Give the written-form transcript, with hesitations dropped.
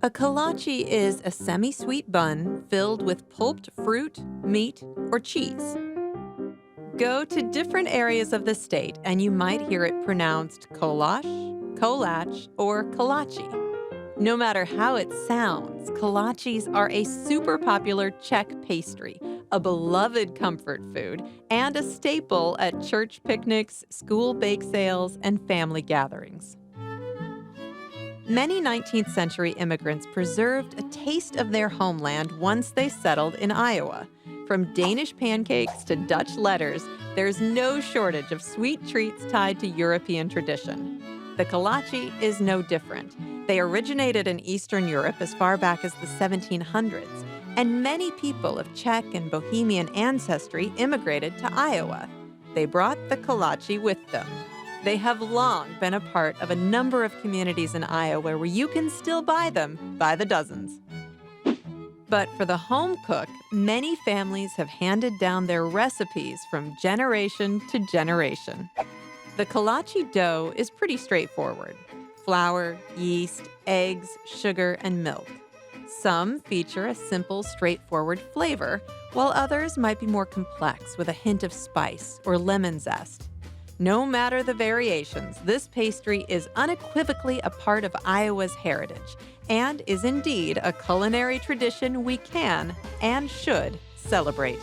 A kolache is a semi-sweet bun filled with pulped fruit, meat, or cheese. Go to different areas of the state and you might hear it pronounced kolache, kolach, or kolache. No matter how it sounds, kolaches are a super popular Czech pastry, a beloved comfort food, and a staple at church picnics, school bake sales, and family gatherings. Many 19th century immigrants preserved a taste of their homeland once they settled in Iowa. From Danish pancakes to Dutch letters, there's no shortage of sweet treats tied to European tradition. The kolache is no different. They originated in Eastern Europe as far back as the 1700s, and many people of Czech and Bohemian ancestry immigrated to Iowa. They brought the kolache with them. They have long been a part of a number of communities in Iowa where you can still buy them by the dozens. But for the home cook, many families have handed down their recipes from generation to generation. The kolache dough is pretty straightforward: flour, yeast, eggs, sugar, and milk. Some feature a simple, straightforward flavor, while others might be more complex with a hint of spice or lemon zest. No matter the variations, this pastry is unequivocally a part of Iowa's heritage and is indeed a culinary tradition we can and should celebrate.